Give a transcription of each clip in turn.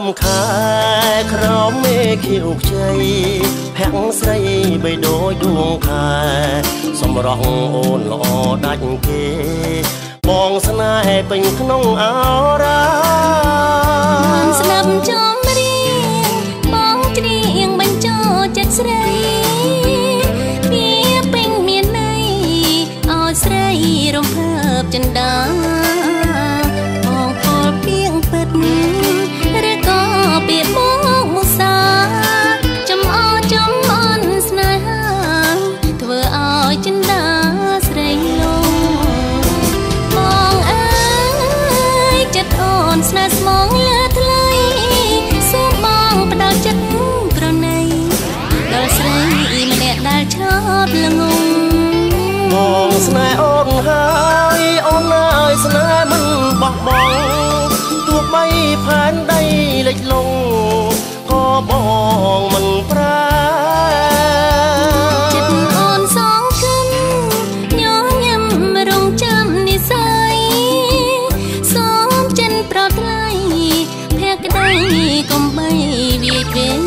មខែក្រោមមេឃៀវខ្ចីភាំងស្រីបីដូចដួងខែសម្រស់អូនល្អដាច់គេបងស្នេហ៍ពេញក្នុងអរ៉ាបងស្ដាប់ចំរៀងបងច្រៀងបញ្ចូលចិត្តស្រីវាពេញមានន័យឲ្យស្រីរំភើបចិន្តាបងពលពីងពិតឬក៏ពីបងមុសាចំអចំអន់ស្នេហាធ្វើឲ្យចិន្តាស្រីលងបងអើយចិត្តអូនស្នេហ៍ស្មងលើថ្លៃសូមបងផ្ដល់ចិត្តប្រណីដល់ស្រីម្នាក់ដែលឆោតល្ងងបងស្នេហ៍អូនហើយអូនអើយស្នេហ៍មិនបោះបង់ទោះបីផែនដីលិចលង់ក៏បងមិនប្រែចិត្តអូនសងគិនញញឹមរងចាំនិស័យសូមចិនប្រថ្លៃភក្តីកុំបីវាយពេល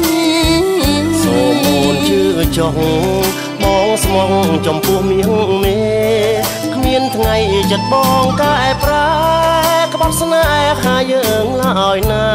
សូមអូនជឿចុះបងស្មងចំពោះមាសមេគ្មានថ្ងៃចិត្តបងកែប្រែក្បត់ស្នេហាយើងឡើយណា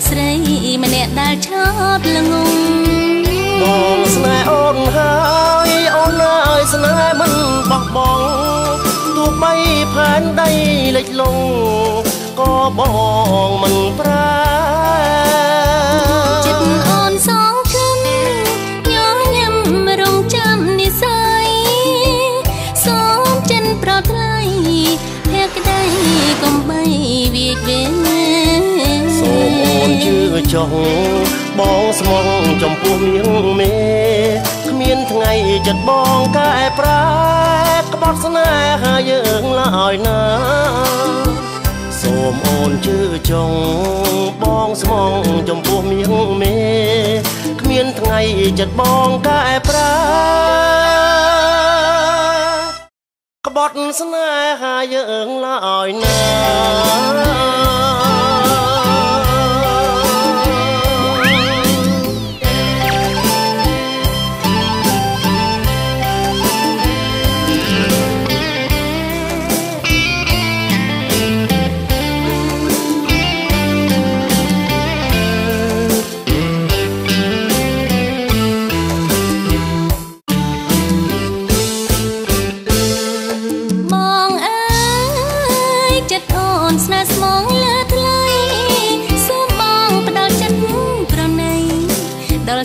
ស្រីម្នាក់ដែលឆោតល្ងងបងស្នេហ៍អូនហើយអូនអើយស្នេហ៍មិនបោះបង់ទោះបីផែនដីលិចលង់ក៏បងមិនប្រែចិត្តអូនសងគិនញញឹមរងចាំនិស័យសូមចិនប្រថ្លៃភក្តីកុំបីវាយពេលសូមអូនជឿចុះបងស្មងចំពោះមាសមេគ្មានថ្ងៃចិត្តបងកែប្រែក្បត់ស្នេហាយើងឡើយណាសូមអូនជឿចុះបងស្មងចំពោះមាសមេគ្មានថ្ងៃចិត្តបងកែប្រែក្បត់ស្នេហាយើងឡើយណា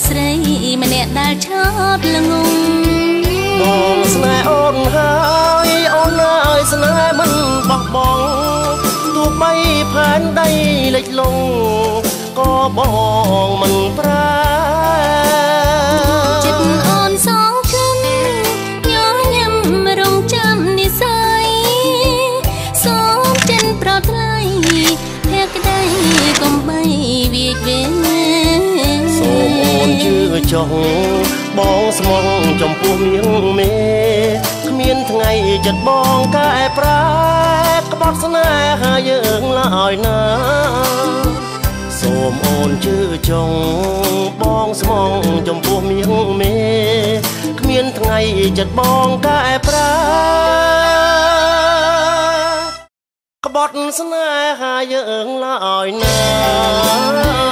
ស្រីម្នាក់ដែលឆោតល្ងងបងស្នេហ៍អូនហើយអូនអើយស្នេហ៍មិនបោះបង់ទោះបីផែនដីលិចលង់ក៏បងមិនប្រែចិត្តអូនសងគិនញញឹមរងចាំនិស័យសូមចិនប្រថ្លៃភក្តីកុំបីវាយពេលសូមអូនជឿចុះបងស្មងចំពោះមាសមេគ្មានថ្ងៃចិត្តបងកែប្រែក្បត់ស្នេហាយើងឡើយណាសូមអូនជឿចុះបងស្មងចំពោះមាសមេគ្មានថ្ងៃចិត្តបងកែប្រែក្បត់ស្នេហាយើងឡើយណា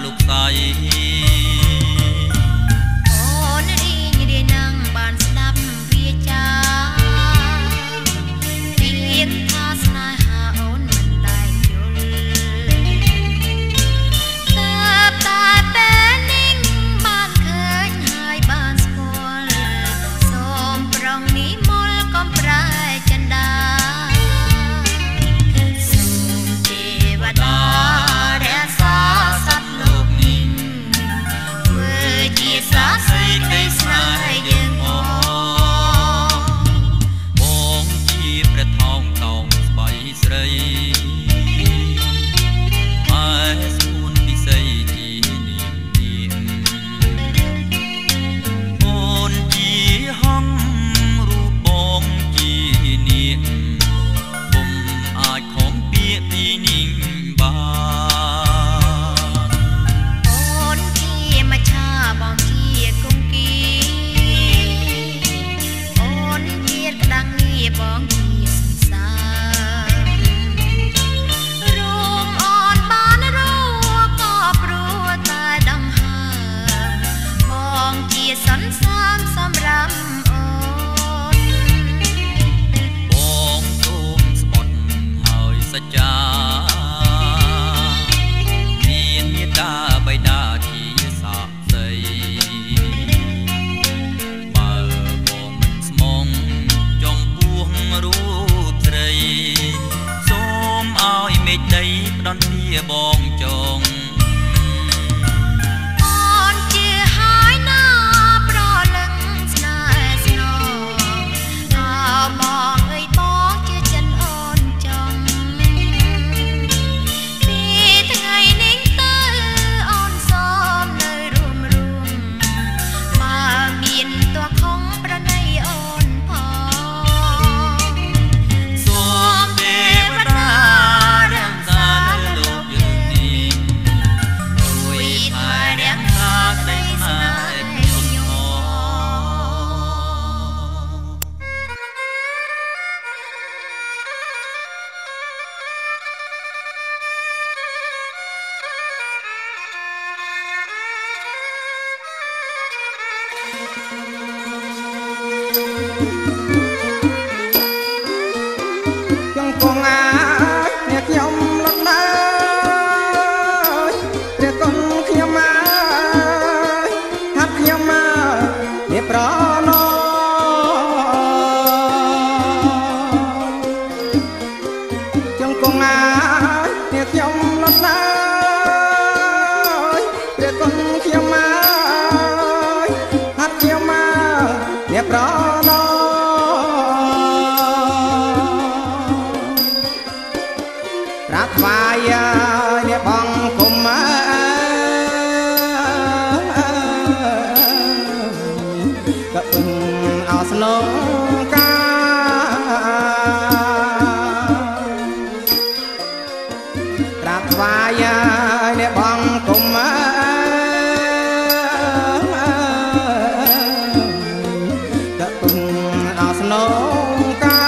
លោកស្រីអូនរីងរាយនឹងបានស្ដាប់វាចារៀនថាស្នេហាអូនមិនដែលយល់តែពេលនេះបានឃើញហើយបានស្គាល់សូមប្រងនិមលកុំប្រែចិន្តាសូមទេវតារក្សាសត្វលោកនេះធ្វើជាសាសេចក្តីស្នេហ៍យើងបងជាព្រះថោងតោងស្បៃស្រីហើយស្ពួនពិសីជានាមនាមអូនជាហងរូបបងជានាមពុំអាចខំពាក្យពីនាងបានអូនជាមច្ឆាបងជាគង្គីអូនជាក្តាំងងារបងជាសង្សាររូបអូនបានរួក៏ព្រោះតែដង្ហើមបងជាសន្សានសម្រាប់អូនបងសូមស្បត់ហើយសច្ចាមានមេត្តាបិតាជាសាក្សីបើបងមិនស្មងចំពោះរូបស្រីសូមឲ្យមេឃដីផ្ដន់ជាបងចងអូនជាហើយណាប្រលឹងស្នេហ៍ស្នងបងអើយបងជាចិនអូនចង់ពីថ្ងៃនេះទៅអូនសូមនៅរួមបើមានទោះខំប្រណីអូនផងសូមទេវតារក្សាលោកយើងនេះជួយថែរក្សាក្តីស្នេហ៍ខ្ញុំ ចង់គង់អាចអ្នកខ្ញុំលត់ណាយព្រះគុណខ្ញុំមកហាត់ខ្ញុំមកនេះប្រណោចង់គង់អាចអ្នកខ្ញុំលត់ណាយព្រះគុណខ្ញុំមកហាត់ខ្ញុំមកនេះប្រណោប្រាថ្វាយអ្នកបងគុំក៏ពឹងអោស្នងកាប្រាថ្វាយអ្នកបងគុំក៏ពឹងអោស្នងកា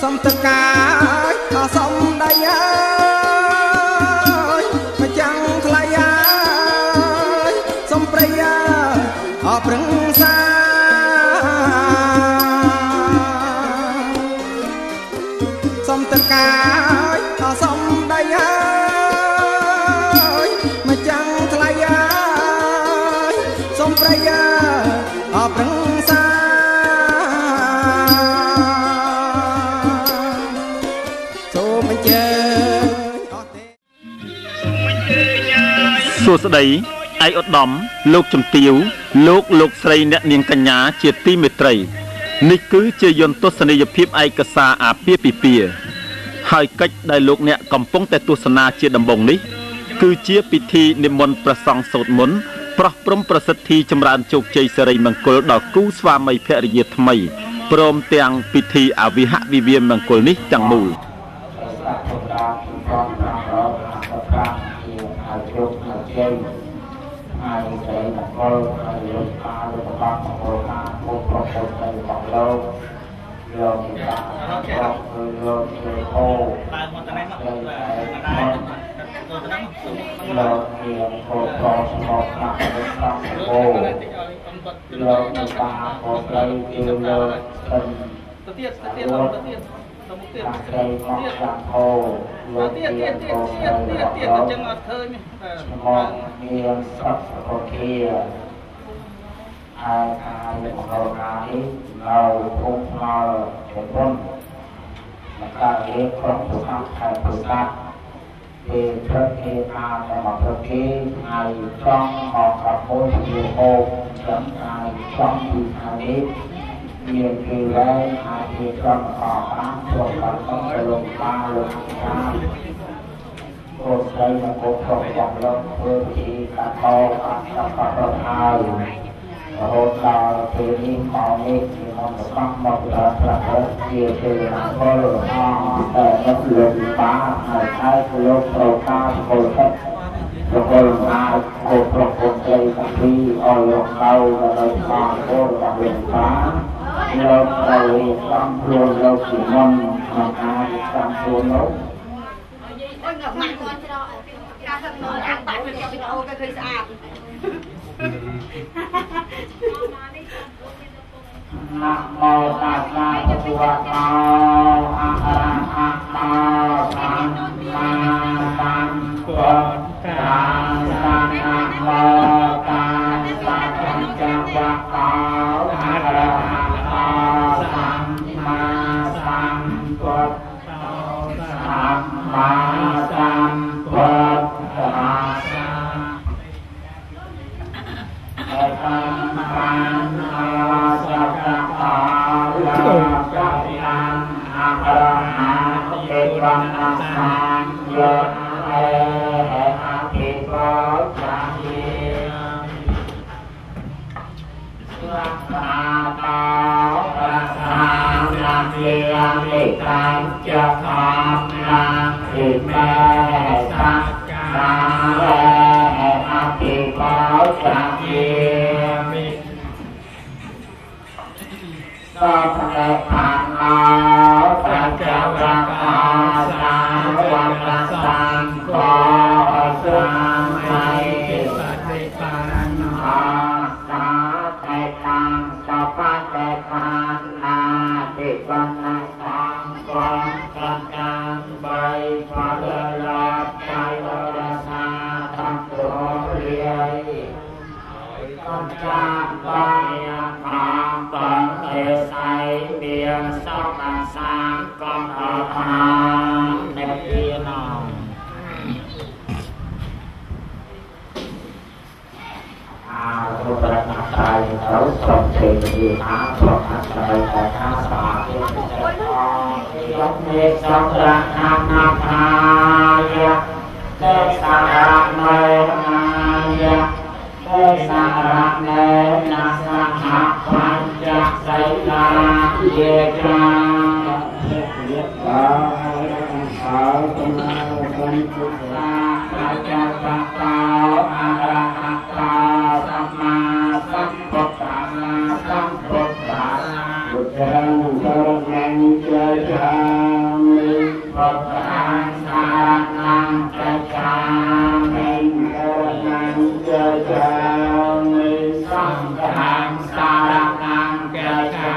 សុំទឹកកាយសុំដៃអើយមកចាំងថ្លៃអើយសុំព្រៃអើយអប្រឹងសាសុំទឹកកាយសុំដៃអើយមកចាំងថ្លៃអើយសុំព្រៃអើយអប្រឹងសាសួស្តីឯកឧត្តមលោកជំទាវលោកស្រីអ្នកនាងកញ្ញាជាទីមេត្រីនេះគឺជាយន្តទស្សនីយភាពឯកសារអាពាហ៍ពិពាហ៍ហើយកិច្ចដែលលោកអ្នកកំពុងតែទស្សនាជាដំបូងនេះគឺជាពិធីនិមន្តព្រះសង្ឃសូត្រមន្តប្រោះព្រំប្រសិទ្ធិចម្រើនជោគជ័យសិរីមង្គលដល់គូស្វាមីភរិយាថ្មីព្រមទាំងពិធីអវិហវិវាមង្គលនេះទាំងមូល ហើយសេរីមង្គលហើយលោកខាលោកបាក់មង្គលខាពុទ្ធប្រពុទ្ធទៅបងលោក យកតារបស់យកទៅហូឡើងមកទៅនេះមកដែរទៅទៅហ្នឹងលោកមានហូប្រស្មោកណាស់ទៅតាមហូលោកតាហូផ្លូវគឺលោកទៅទៀតទៅទៀតទៅទៀតទៅមុខទៀតទៅមកតាមហូលោកទៀតអញ្ចឹងអត់ឃើញមកមានសត្វសុខាហើយខាងលោករណានេះនៅភូមិថ្មចំនួនមកការរៀបក្រុមសុខាខែពុសាពេលព្រឹកគេអាចមកព្រឹកគេថ្ងៃចង់មកកាប់មួយជាហូបចំថ្ងៃចង់ពីថ្ងៃនេះមានគេឡើងអាចជាក្រុមអបានចូលបានទៅលោកតាលោកតាគោលស្ដីមកគោលប្រចាំលោកធ្វើពិធីកាត់តកាត់រត់ហើយរហូតដល់ពេលនេះមកនេះគឺមកប្រកាសមកដល់ប្រកាសជាពេលអង្គរអតែលោកលោកតាហើយលោកប្រកាសគោលសិទ្ធិគោលមកគោលប្រកបទៅពីអស់លោកនៅដល់ខាងគោលរបស់លោកតាលោកត្រូវសំខ្លួនលោកជាមុនក្នុងការសំខ្លួនលោកអូយមកមកគាត់ច្រកការហឹងនោះអាក់បាក់វាវីដេអូក៏ឃើញស្អាតนะโมตัสสะภะคะวะโตอะระหะโตสัมมาสัมพุทธัสสะนะโมตัสสะภะคะวะโตอะระหะโตสัมมาสัมพุทธัสสะสัมมาสัมพุทธัสสะธัมมังนาสัพพะลาสัพพังอะระหะเอวังอะหังโยเออะภิปัสสะเยสัพพะตาปัสสะนังเยมิตังจะธรรมังอิเมสัจจะเออะภิปัสสะเยสัพพะพังอาสัจจะวังอาสังวังสังโฆสังไมสัจจิปันนาสัพพะตังสัพพะเตปันนาติปันนาสังโฆสังฆังใบปัลลาไตวรนาธัมโมเรียปัญจปัญญาปังปังเอไสเบียงสัพพะสังกองอาภาในปีนองรูปร่างกายเขาสมเด็จดีอาพระพัฒนาแต่ข้าสาธิตยกเมฆสองระนานาภายะเตสาระเมนายะเตสาระเมนะสังฆปัญจไสลาเยจังเยตาสาธุนาสัมพุทธะปัจจตัสสะอะระหะโตสัมมาสัมพุทธัสสะสัมพุทธัสสะพุทธังสรณังกัจฉามิพุทธังสรณังกัจฉามิสรณังกัจฉามิสังฆังสรณังกัจฉา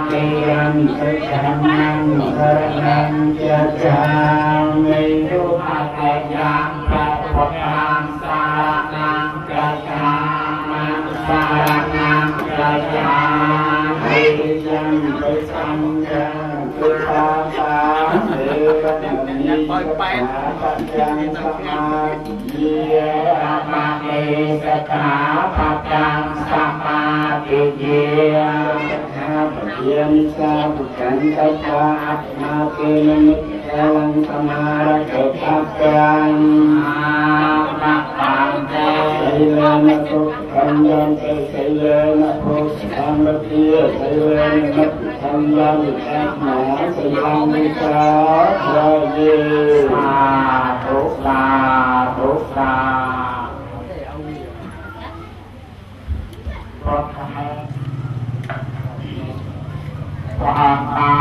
มิกัจฉามิสรณังกัจฉามิทุกขเตยังพระพุทธังสรณังกัจฉามิสรณังกัจฉามิยังไปสังฆังพุทธาสาเอวังนิปปัญยังสัมมาเยอะมาเอสถาปัจจังสัมมาทิเยข้าพเจ้านิสาปุกันตัสสะอัตมาเกณมิตรังสมาระเกตัสยังอามัคคันเตไสเลนะทุกขันยันเตไสเลนะทุกขันมัตติไสเลนะมัตติขันยันเตหนาไสลังมิสาพระเยสาธุสาธุสาพุทธัง ความตา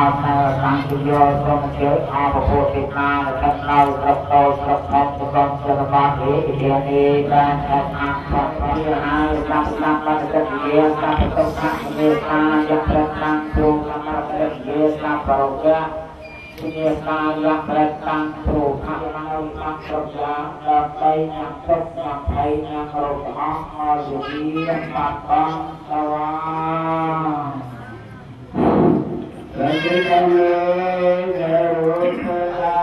วิโยสมเชื้ออาภโพธินาทัศน์เราสับโตสับพองประกอบสรบัติเดียนีด้านทัศน์อาสัพพิหารรับนักบัณฑิตเดียสัพพตุขะเมตายัพระตังครูธรรมะเดียสัพพโรกะเดียกายัพระตังครูพระมังคัปรยาดอกไปนักตกนักไทยนักโรคหอหอสุขีปัตตังสวาสัจจเมเจรุปลา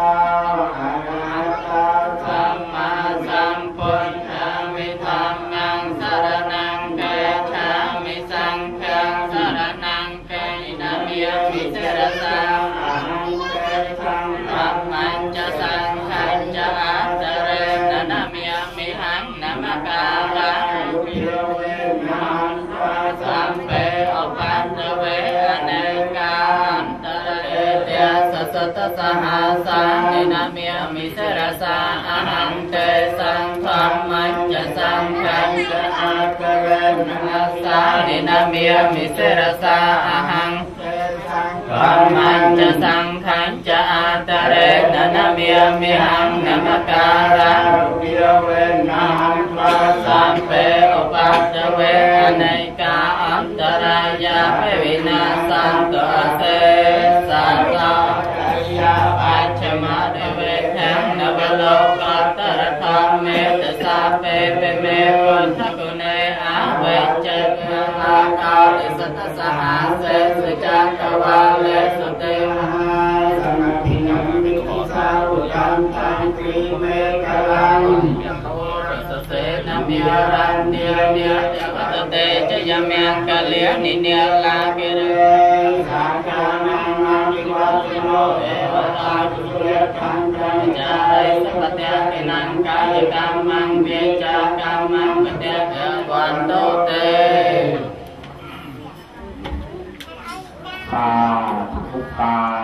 อานาตาสัมมาสัมพุทธามิธัมมังสรณังเกฉามิสังฆังสรณังเกนะมิยมิเสรสาอาหังเกสังธัมมัญจะสังฆัญจะอัตตเรนะนะมิยมิหังนะมะการะอุปโยเวนันตาสัมเปอปันเวเนกาสัตตสหัสานินามิมิเสรสาอาหังเตสังธัมมัญจะสังฆัญจะอาตเรนัสสานินามิมิเสรสาอาหังธัมมัญจะสังฆัญจะอาตเรนะนะมิมิหังนะมะการะวิโยเวนะหังวาสัมเปอุปัตตเวเนกาอันตรายาเปวินาสันตุอาเสสัตตาปัจฉมาเดเวทังนวโลกัตตรธรรมเมตสาเปเปเมปุถะกุเนอาเวเจนะอาคาลิสัตสหาเสสุจักวาเลสุเตหะสมาธินังมิขิสาวุตังตังตรีเมฆลังสเสนะมิรันเนียเนียเดวตเตจยมยังกะเลียนิเนียลาเกเรสาคานังอาภิวัตโนเอวตาจุเรทังจันจาริสัพพะตินังกายกรรมังเวจากรรมังปะเตเกวันโตเตกาทุกกา